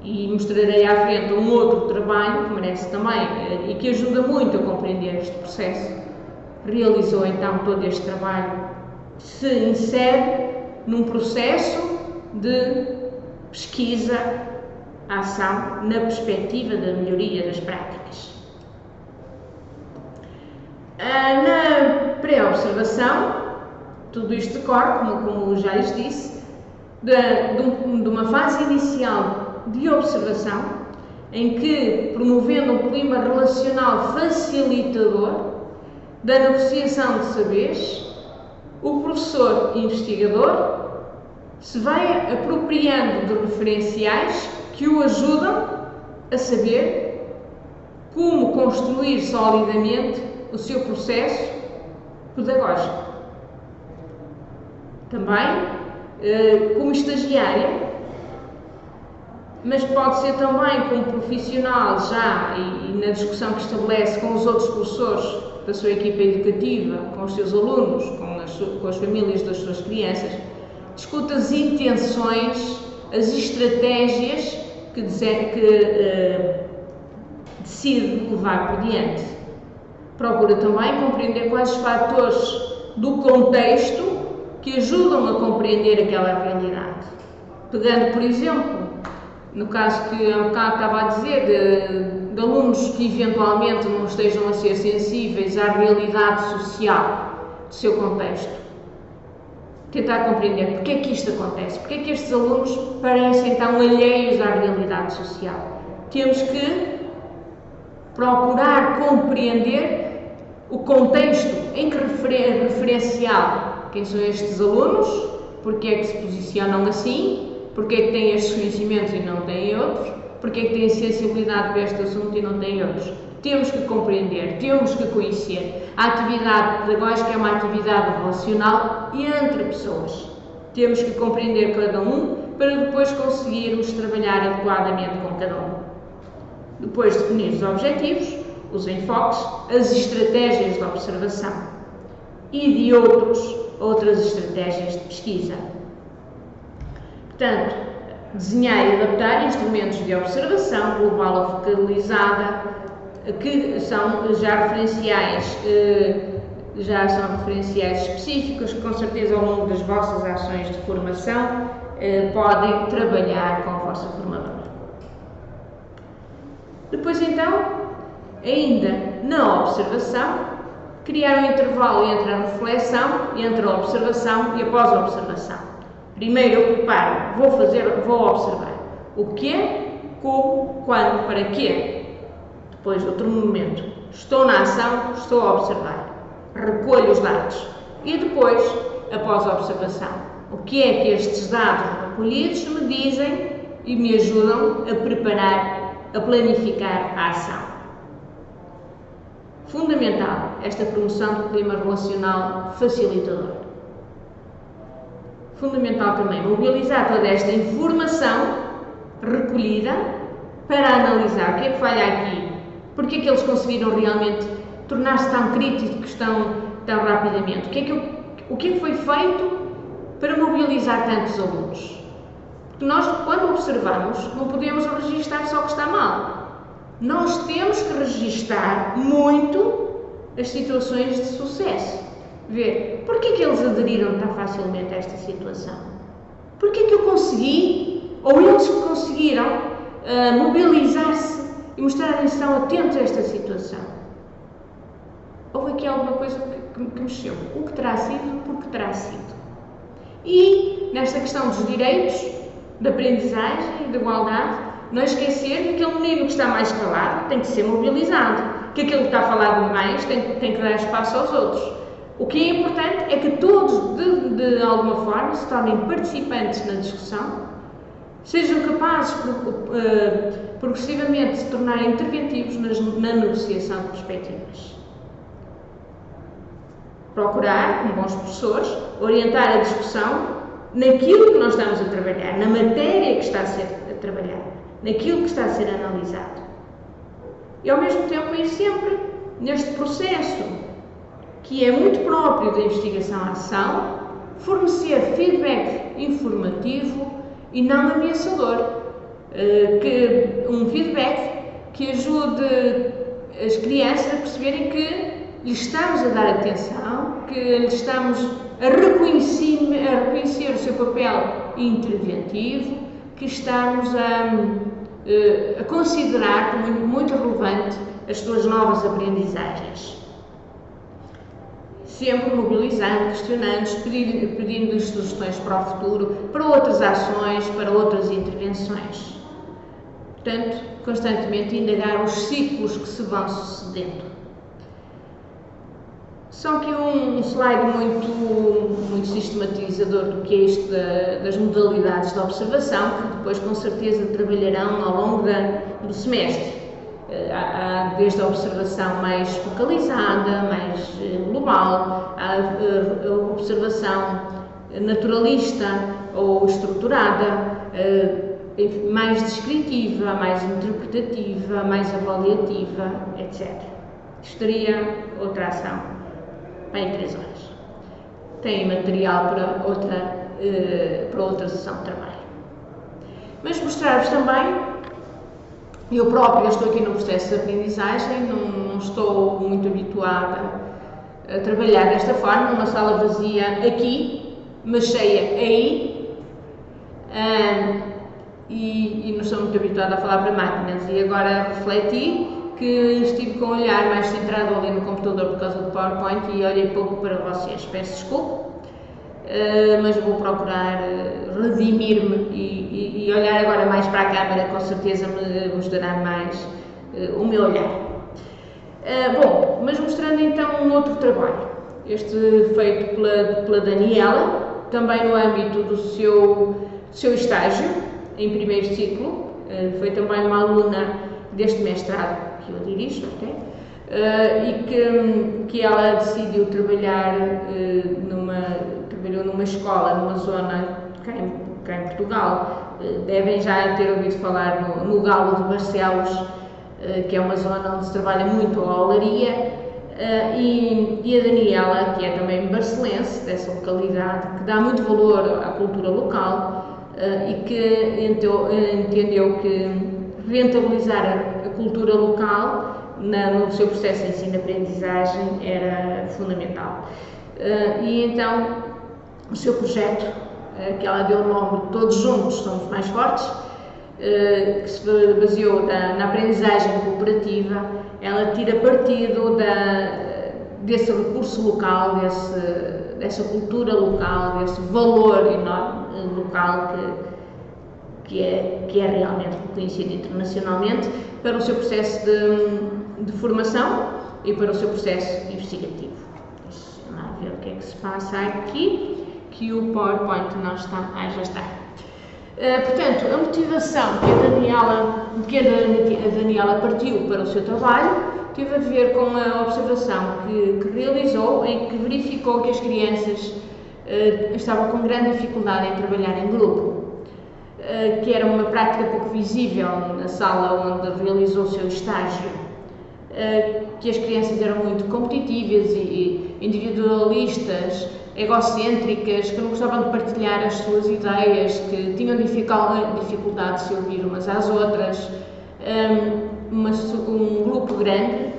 e mostrarei à frente um outro trabalho que merece também e que ajuda muito a compreender este processo, realizou então todo este trabalho, se insere num processo de pesquisa, ação, na perspectiva da melhoria das práticas. Na pré-observação, tudo isto decorre, como já lhes disse, de uma fase inicial de observação, em que, promovendo um clima relacional facilitador da negociação de saberes, o professor investigador se vai apropriando de referenciais que o ajudam a saber como construir solidamente o seu processo pedagógico. Também, como estagiária, mas pode ser também como profissional já e na discussão que estabelece com os outros professores da sua equipa educativa, com os seus alunos, com as famílias das suas crianças, discute as intenções, as estratégias que decide levar por diante. Procura também compreender quais os fatores do contexto que ajudam a compreender aquela realidade. Pegando, por exemplo, no caso que há um bocado estava a dizer, de alunos que eventualmente não estejam a ser sensíveis à realidade social do seu contexto. Tentar compreender porque é que isto acontece, porque é que estes alunos parecem tão alheios à realidade social. Temos que procurar compreender o contexto em que referencial, quem são estes alunos, porque é que se posicionam assim, porque é que têm estes conhecimentos e não têm outros, porque é que têm sensibilidade para este assunto e não têm outros. Temos que compreender, temos que conhecer. A atividade pedagógica é uma atividade relacional entre pessoas. Temos que compreender cada um para depois conseguirmos trabalhar adequadamente com cada um. Depois definir os objetivos, os enfoques, as estratégias de observação e de outras estratégias de pesquisa. Portanto, desenhar e adaptar instrumentos de observação global ou focalizada que são já são referenciais específicos que com certeza ao longo das vossas ações de formação podem trabalhar com a vossa formadora. Depois então, ainda na observação, criar um intervalo entre a reflexão, entre a observação e após a observação. Primeiro eu preparo, vou observar o que, como, quando, para quê. Depois outro momento, estou na ação, estou a observar, recolho os dados e depois, após a observação, o que é que estes dados recolhidos me dizem e me ajudam a preparar, a planificar a ação. Fundamental esta promoção do clima relacional facilitador. Fundamental também mobilizar toda esta informação recolhida para analisar o que é que falha aqui, porque é que eles conseguiram realmente tornar-se tão críticos tão rapidamente, o que é que foi feito para mobilizar tantos alunos. Porque nós, quando observamos, não podemos registar só o que está mal. Nós temos que registar muito as situações de sucesso. Ver porque é que eles aderiram tão facilmente a esta situação. Porque é que eu consegui, ou eles conseguiram, mobilizar-se e mostrarem-se tão atentos a esta situação. Houve aqui alguma coisa que mexeu. O que terá sido, porque terá sido. E, nesta questão dos direitos, da aprendizagem e da igualdade, não esquecer que aquele menino que está mais calado tem que ser mobilizado, que aquele que está a falar mais tem que dar espaço aos outros. O que é importante é que todos, de alguma forma, se tornem participantes na discussão, sejam capazes, progressivamente, de se tornarem interventivos na negociação de perspectivas. Procurar, como bons professores, orientar a discussão naquilo que nós estamos a trabalhar, na matéria que está a ser trabalhada, naquilo que está a ser analisado. E, ao mesmo tempo, ir sempre neste processo, que é muito próprio da investigação-ação, fornecer feedback informativo e não ameaçador. Um feedback que ajude as crianças a perceberem que lhes estamos a dar atenção, que lhes estamos a reconhecer o seu papel interventivo, que estamos a considerar como muito relevante as suas novas aprendizagens. Sempre mobilizando, questionando, pedindo sugestões para o futuro, para outras ações, para outras intervenções. Portanto, constantemente indagar os ciclos que se vão sucedendo. Só que um slide muito sistematizador do que é isto das modalidades de observação, que depois com certeza trabalharão ao longo do semestre. Há desde a observação mais focalizada, mais global, a observação naturalista ou estruturada, mais descritiva, mais interpretativa, mais avaliativa, etc. Isto teria outra ação, bem 3 horas. Tem material para outra sessão de trabalho. Mas mostrar-vos também, eu própria estou aqui no processo de aprendizagem, não estou muito habituada a trabalhar desta forma, numa sala vazia aqui, mas cheia aí, e não sou muito habituada a falar para máquinas, e agora refleti que estive com o olhar mais centrado ali no computador por causa do PowerPoint e olhei pouco para vocês, peço desculpa, mas vou procurar redimir-me e olhar agora mais para a câmara, com certeza me mostrará mais o meu olhar. Bom, mas mostrando então um outro trabalho, este feito pela Daniela, também no âmbito do seu estágio, em primeiro ciclo, foi também uma aluna deste mestrado que eu dirijo até, e que ela decidiu trabalhar trabalhou numa escola, numa zona cá em Portugal. Devem já ter ouvido falar no Galo de Barcelos, que é uma zona onde se trabalha muito a olaria, e a Daniela, que é também barcelense, dessa localidade, que dá muito valor à cultura local e que entendeu que rentabilizar a cultura local no seu processo de ensino-aprendizagem era fundamental. E então o seu projeto, que ela deu o nome de Todos Juntos Somos Mais Fortes, que se baseou na aprendizagem cooperativa, ela tira partido desse recurso local, dessa cultura local, desse valor enorme local que é realmente reconhecido internacionalmente, para o seu processo de formação e para o seu processo investigativo. Deixa-me lá ver o que é que se passa aqui, que o PowerPoint não está. Já está. Portanto, a motivação que a Daniela partiu para o seu trabalho teve a ver com a observação que realizou, em que verificou que as crianças estavam com grande dificuldade em trabalhar em grupo, que era uma prática pouco visível na sala onde realizou o seu estágio, que as crianças eram muito competitivas e individualistas, egocêntricas, que não gostavam de partilhar as suas ideias, que tinham dificuldade de se ouvir umas às outras. Um grupo grande,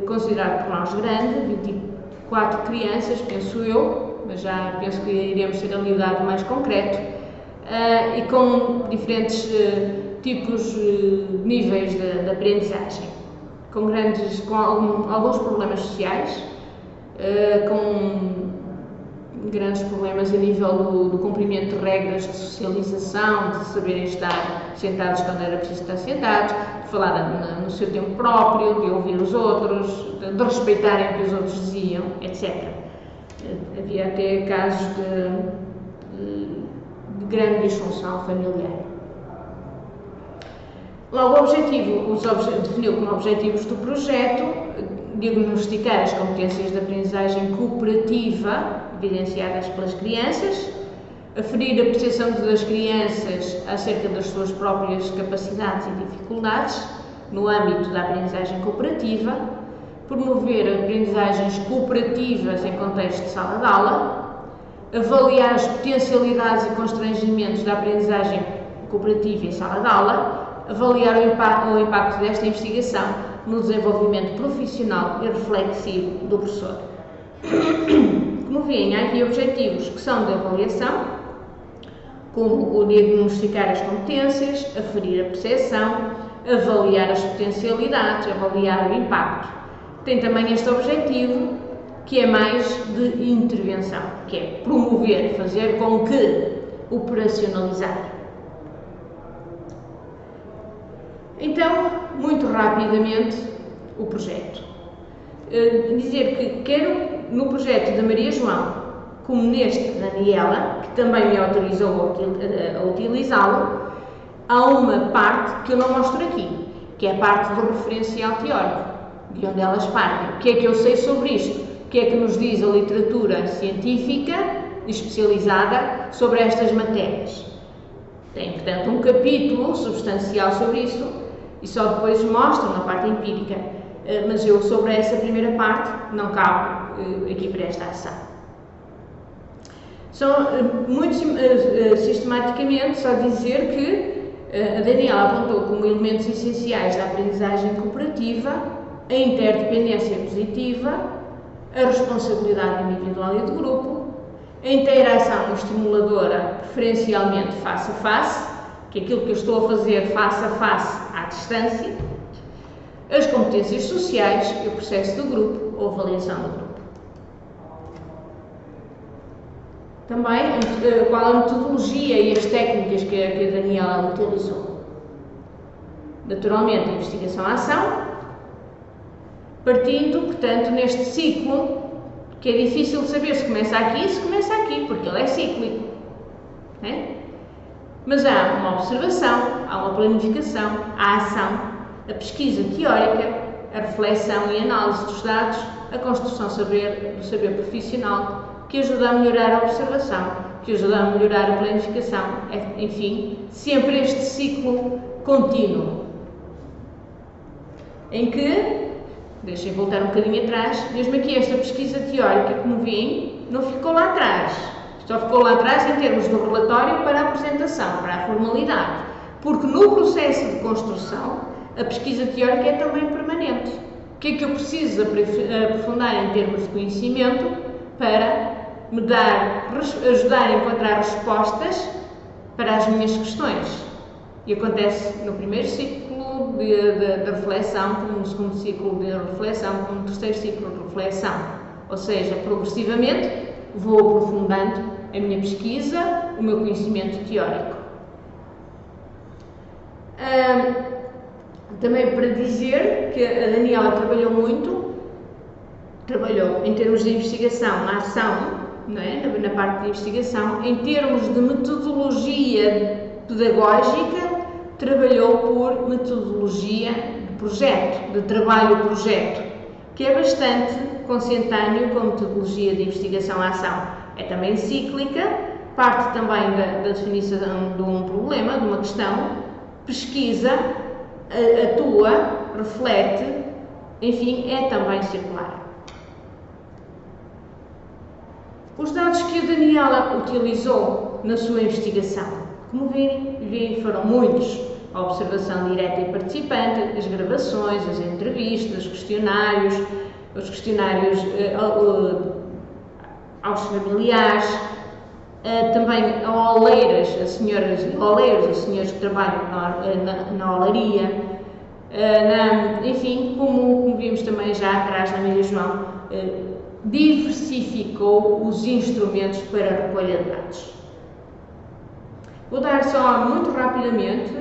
considerado por nós grande, 24 crianças, penso eu, mas já penso que iremos ter ali o dado mais concreto, e com diferentes tipos, níveis de aprendizagem, com alguns problemas sociais, com grandes problemas a nível do cumprimento de regras de socialização, de saberem estar sentados quando era preciso estar sentados, de falar no seu tempo próprio, de ouvir os outros, de respeitarem o que os outros diziam, etc. Havia até casos de grande disfunção familiar. Logo, o objetivo, definiu como objetivos do projeto diagnosticar as competências de aprendizagem cooperativa evidenciadas pelas crianças, aferir a percepção das crianças acerca das suas próprias capacidades e dificuldades no âmbito da aprendizagem cooperativa, promover aprendizagens cooperativas em contexto de sala de aula, avaliar as potencialidades e constrangimentos da aprendizagem cooperativa em sala de aula, avaliar o impacto desta investigação no desenvolvimento profissional e reflexivo do professor. Como veem, há aqui objetivos que são de avaliação, como o diagnosticar as competências, aferir a percepção, avaliar as potencialidades, avaliar o impacto. Tem também este objetivo, que é mais de intervenção, que é promover, fazer com que, operacionalizar. Então, muito rapidamente, o projeto. Dizer que, quer no projeto da Maria João, como neste da Daniela, que também me autorizou a utilizá-lo, há uma parte que eu não mostro aqui, que é a parte do referencial teórico, de onde elas partem. O que é que eu sei sobre isto? O que é que nos diz a literatura científica especializada sobre estas matérias? Tem, portanto, um capítulo substancial sobre isso, e só depois mostro na parte empírica, mas eu sobre essa primeira parte não cabe aqui para esta ação. São muito sistematicamente só dizer que a Daniela apontou como elementos essenciais da aprendizagem cooperativa a interdependência positiva, a responsabilidade individual e de grupo, a interação estimuladora preferencialmente face a face, que é aquilo que eu estou a fazer face a face à distância, as competências sociais e o processo do grupo ou avaliação do grupo. Também qual a metodologia e as técnicas que a Daniela utilizou. Naturalmente, a investigação-ação, partindo, portanto, neste ciclo, que é difícil de saber se começa aqui, porque ele é cíclico. Né? Mas há uma observação, há uma planificação, a ação, a pesquisa teórica, a reflexão e análise dos dados, a construção do saber profissional, que ajuda a melhorar a observação, que ajuda a melhorar a planificação, enfim, sempre este ciclo contínuo. em que, deixem voltar um bocadinho atrás, mesmo aqui esta pesquisa teórica, como veem, não ficou lá atrás. Só ficou lá atrás em termos do relatório para a apresentação, para a formalidade. Porque no processo de construção, a pesquisa teórica é também permanente. O que é que eu preciso aprofundar em termos de conhecimento para me ajudar a encontrar respostas para as minhas questões? E acontece no primeiro ciclo de reflexão, como no segundo ciclo de reflexão, como no terceiro ciclo de reflexão. Ou seja, progressivamente vou aprofundando a minha pesquisa, o meu conhecimento teórico. Também para dizer que a Daniela trabalhou em termos de investigação na ação, não é? Na parte de investigação, em termos de metodologia pedagógica, trabalhou por metodologia de projeto, de trabalho-projeto, que é bastante consentâneo com a metodologia de investigação-ação. É também cíclica, parte também da definição de um problema, de uma questão, pesquisa, atua, reflete, enfim, é também circular. Os dados que a Daniela utilizou na sua investigação, como veem, foram muitos. A observação direta e participante, as gravações, as entrevistas, os questionários aos familiares, também a oleiras, as senhoras oleiros, os senhores que trabalham na olaria, enfim, como vimos também já atrás na Maria João, diversificou os instrumentos para a recolha de dados. Vou dar só muito rapidamente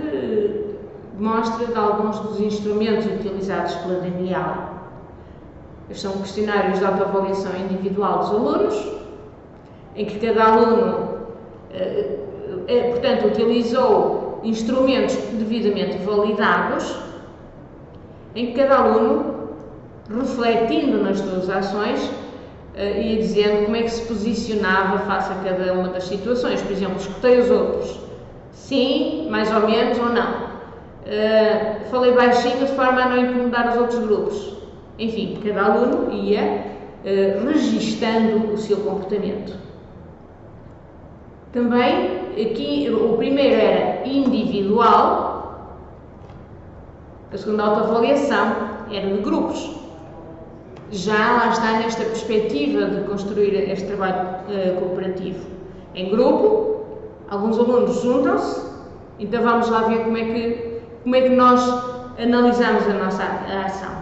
mostra de alguns dos instrumentos utilizados pela Daniela. Estes são questionários de autoavaliação individual dos alunos, em que cada aluno, portanto, utilizou instrumentos devidamente validados, em que cada aluno, refletindo nas suas ações, ia dizendo como é que se posicionava face a cada uma das situações. Por exemplo, escutei os outros, sim, mais ou menos ou não. Falei baixinho de forma a não incomodar os outros grupos. Enfim, cada aluno ia registando o seu comportamento. Também, aqui, o primeiro era individual, a segunda autoavaliação era de grupos. Já lá está nesta perspectiva de construir este trabalho cooperativo. Em grupo, alguns alunos juntam-se, então vamos lá ver como é que nós analisamos a nossa ação.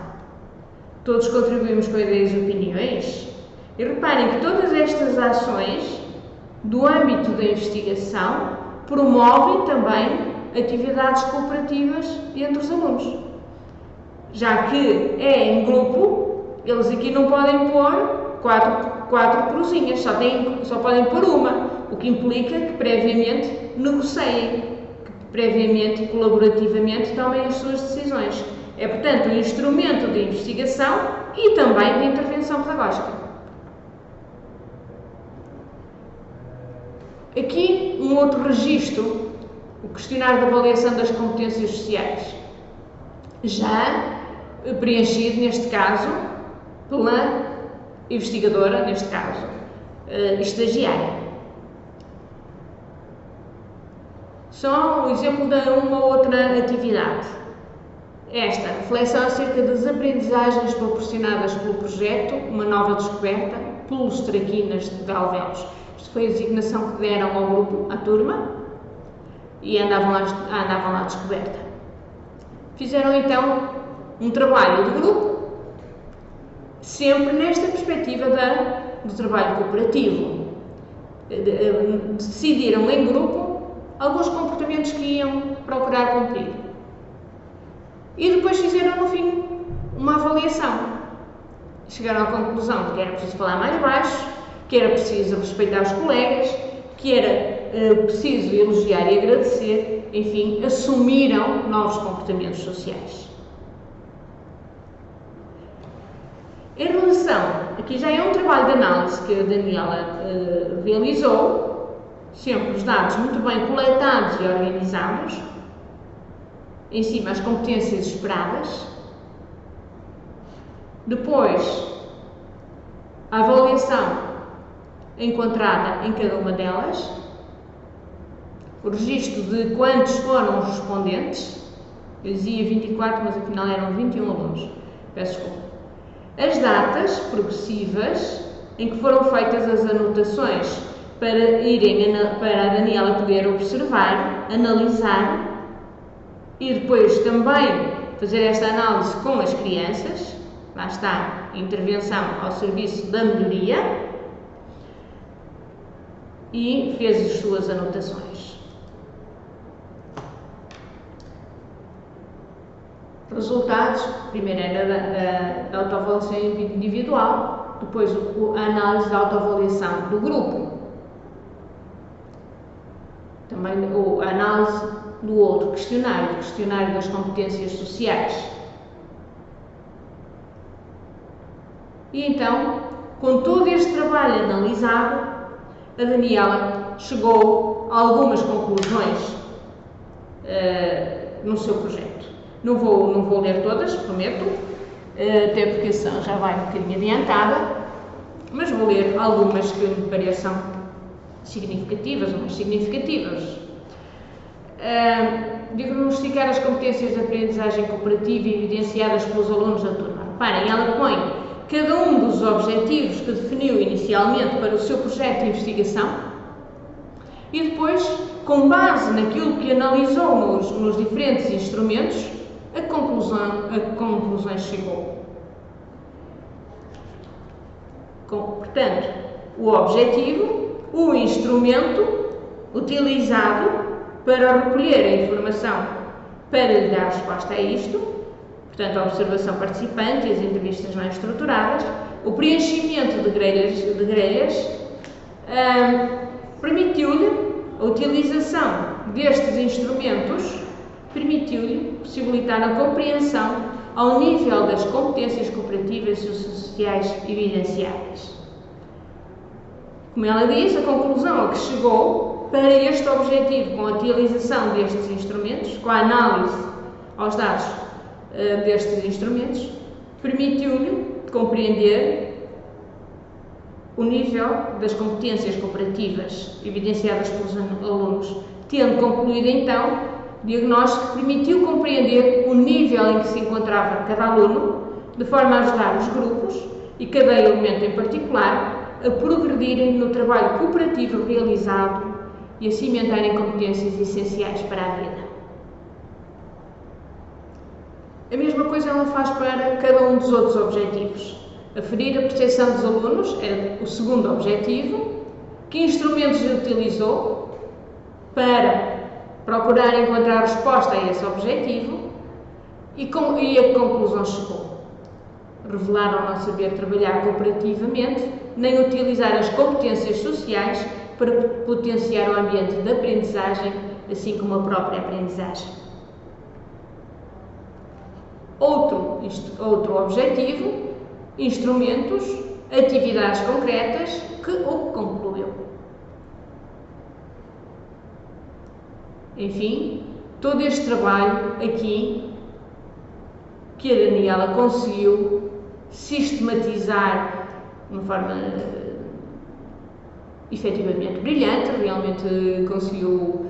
Todos contribuímos com ideias e opiniões. E reparem que todas estas ações do âmbito da investigação promovem também atividades cooperativas entre os alunos. Já que é em grupo, eles aqui não podem pôr quatro cruzinhas, só podem pôr uma, o que implica que previamente negociem, que previamente e colaborativamente tomem as suas decisões. É, portanto, um instrumento de investigação e também de intervenção pedagógica. Aqui um outro registro, o questionário de avaliação das competências sociais, já preenchido neste caso pela investigadora, neste caso estagiária. Só um exemplo de uma outra atividade. Esta, reflexão acerca das aprendizagens proporcionadas pelo projeto Uma Nova Descoberta, pelos traquinas de Galvelos. Isto foi a designação que deram ao grupo, à turma, e andavam lá à descoberta. Fizeram então um trabalho de grupo, sempre nesta perspectiva do trabalho cooperativo. Decidiram em grupo alguns comportamentos que iam procurar cumprir. E depois fizeram no fim uma avaliação. Chegaram à conclusão de que era preciso falar mais baixo, que era preciso respeitar os colegas, que era preciso elogiar e agradecer, enfim, assumiram novos comportamentos sociais. Em relação, aqui já é um trabalho de análise que a Daniela realizou, sempre os dados muito bem coletados e organizados, em cima as competências esperadas, Depois, a avaliação encontrada em cada uma delas, o registro de quantos foram os respondentes, eu dizia 24, mas afinal eram 21 alunos, peço desculpa. As datas progressivas em que foram feitas as anotações para a Daniela poder observar, analisar e depois também fazer esta análise com as crianças. Lá está a intervenção ao serviço da melhoria e fez as suas anotações. Resultados, primeiro era da autoavaliação individual, depois a análise da autoavaliação do grupo, também a análise do outro questionário das competências sociais. E então, com todo este trabalho analisado, a Daniela chegou a algumas conclusões no seu projeto. Não vou ler todas, prometo, até porque a sessão já vai um bocadinho adiantada, mas vou ler algumas que me pareçam significativas ou mais significativas. Diagnosticar as competências de aprendizagem cooperativa evidenciadas pelos alunos da turma. Reparem, ela põe cada um dos objetivos que definiu inicialmente para o seu projeto de investigação e depois, com base naquilo que analisou nos diferentes instrumentos, a conclusões chegou. Portanto, o objetivo, o instrumento utilizado para recolher a informação para lhe dar resposta a isto, portanto, a observação participante e as entrevistas não estruturadas, o preenchimento de grelhas, permitiu-lhe a utilização destes instrumentos, permitiu-lhe possibilitar a compreensão ao nível das competências cooperativas e sociais evidenciadas. Como ela diz, a conclusão a que chegou para este objetivo, com a utilização destes instrumentos, com a análise aos dados destes instrumentos, permitiu-lhe compreender o nível das competências cooperativas evidenciadas pelos alunos. Tendo concluído então o diagnóstico, permitiu compreender o nível em que se encontrava cada aluno, de forma a ajudar os grupos e cada elemento em particular a progredirem no trabalho cooperativo realizado e a cimentarem competências essenciais para a vida. A mesma coisa ela faz para cada um dos outros objetivos. Aferir a percepção dos alunos é o segundo objetivo. Que instrumentos utilizou para procurar encontrar resposta a esse objetivo e a que conclusão chegou. Revelar ao não saber trabalhar cooperativamente, nem utilizar as competências sociais para potenciar o ambiente de aprendizagem, assim como a própria aprendizagem. Outro objetivo, instrumentos, atividades concretas que o concluiu. Enfim, todo este trabalho aqui que a Daniela conseguiu sistematizar de uma forma efetivamente brilhante, realmente conseguiu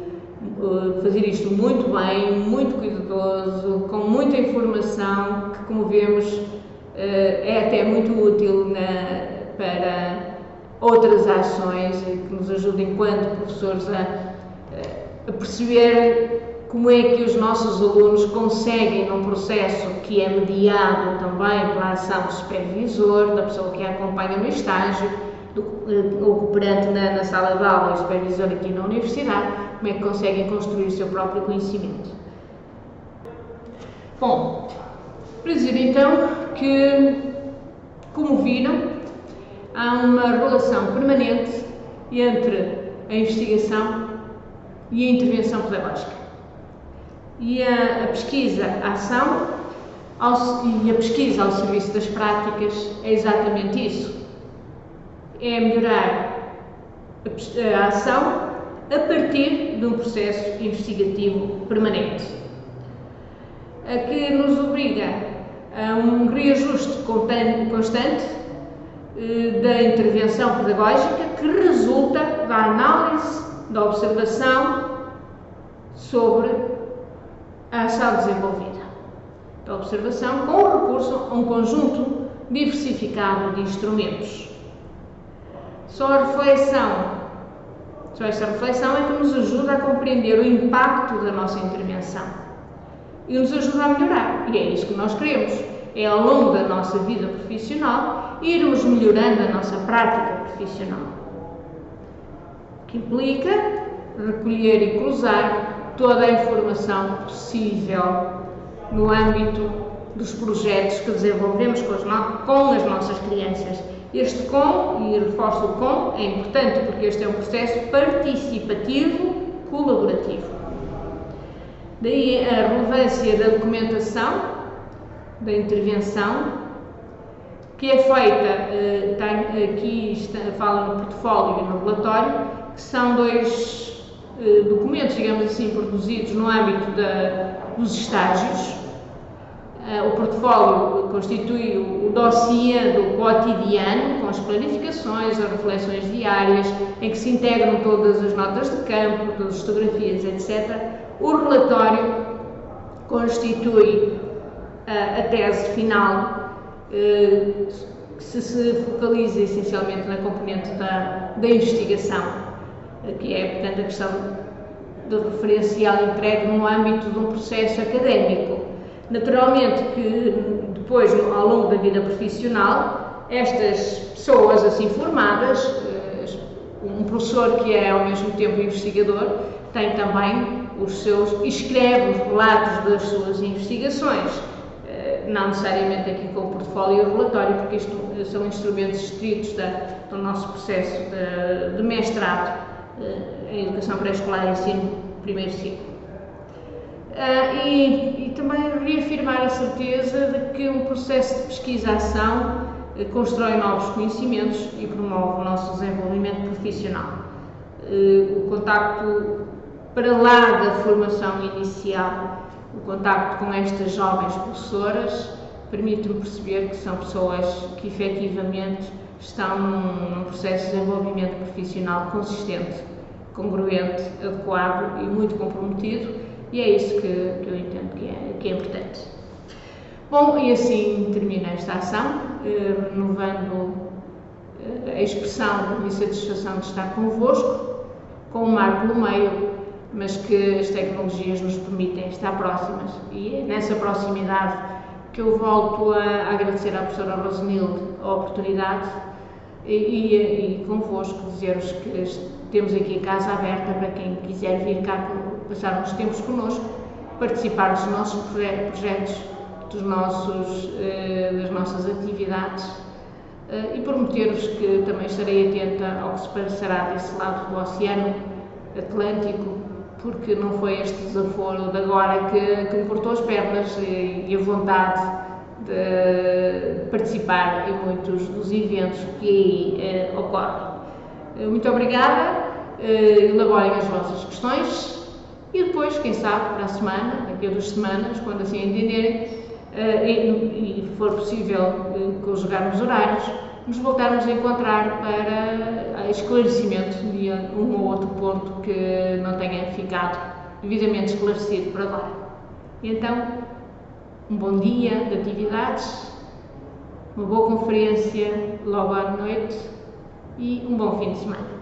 fazer isto muito bem, muito cuidadoso, com muita informação, que, como vemos, é até muito útil para outras ações que nos ajudem, enquanto professores, a perceber como é que os nossos alunos conseguem, num processo que é mediado também pela ação do supervisor, da pessoa que a acompanha no estágio, o cooperante na sala de aula e o supervisor aqui na universidade, como é que conseguem construir o seu próprio conhecimento. Bom, para dizer então que, como viram, há uma relação permanente entre a investigação e a intervenção pedagógica. E a pesquisa, a ação e a pesquisa ao serviço das práticas é exatamente isso. É melhorar a ação a partir de um processo investigativo permanente, que nos obriga um reajuste constante da intervenção pedagógica que resulta da análise, da observação sobre a ação desenvolvida. Da observação com recurso a um conjunto diversificado de instrumentos. Só esta reflexão é que nos ajuda a compreender o impacto da nossa intervenção e nos ajuda a melhorar. E é isso que nós queremos. É ao longo da nossa vida profissional irmos melhorando a nossa prática profissional. Que implica recolher e cruzar toda a informação possível no âmbito dos projetos que desenvolvemos com as nossas crianças. Este com, e reforço o com, é importante porque este é um processo participativo, colaborativo. Daí a relevância da documentação, da intervenção, que é feita, aqui fala no portfólio e no relatório, que são dois documentos, digamos assim, produzidos no âmbito dos estágios. O portfólio constitui o dossiê do cotidiano, com as planificações, as reflexões diárias, em que se integram todas as notas de campo, todas as fotografias, etc. O relatório constitui a tese final, que se focaliza essencialmente na componente da investigação, que é, portanto, a questão do referencial entregue no âmbito de um processo académico. Naturalmente que depois, ao longo da vida profissional, estas pessoas assim formadas, um professor que é ao mesmo tempo investigador, tem também escreve os relatos das suas investigações, não necessariamente aqui com o portfólio e o relatório, porque isto são instrumentos estritos do nosso processo de mestrado em Educação Pré-Escolar e Ensino Primeiro Ciclo. E também reafirmar a certeza de que um processo de pesquisa-ação constrói novos conhecimentos e promove o nosso desenvolvimento profissional. O contacto para lá da formação inicial, o contacto com estas jovens professoras, permite-me perceber que são pessoas que efetivamente estão num processo de desenvolvimento profissional consistente, congruente, adequado e muito comprometido. E é isso que eu entendo que é importante. Bom, e assim termina esta ação, renovando a expressão da minha satisfação de estar convosco, com o mar pelo meio, mas que as tecnologias nos permitem estar próximas. E é nessa proximidade que eu volto a agradecer à professora Rosenilde a oportunidade e convosco dizer-vos que temos aqui a casa aberta para quem quiser vir cá passar uns tempos connosco, participar dos nossos projetos, das nossas atividades e prometer-vos que também estarei atenta ao que se passará desse lado do Oceano Atlântico, porque não foi este desaforo de agora que me cortou as pernas e a vontade de participar em muitos dos eventos que aí ocorrem. Muito obrigada, elaborem as vossas questões e depois, quem sabe, para a semana, daqui a 2 semanas, quando assim entenderem e for possível conjugarmos horários, nos voltarmos a encontrar para esclarecimento de um ou outro ponto que não tenha ficado devidamente esclarecido por agora. E então, um bom dia de atividades, uma boa conferência logo à noite e um bom fim de semana.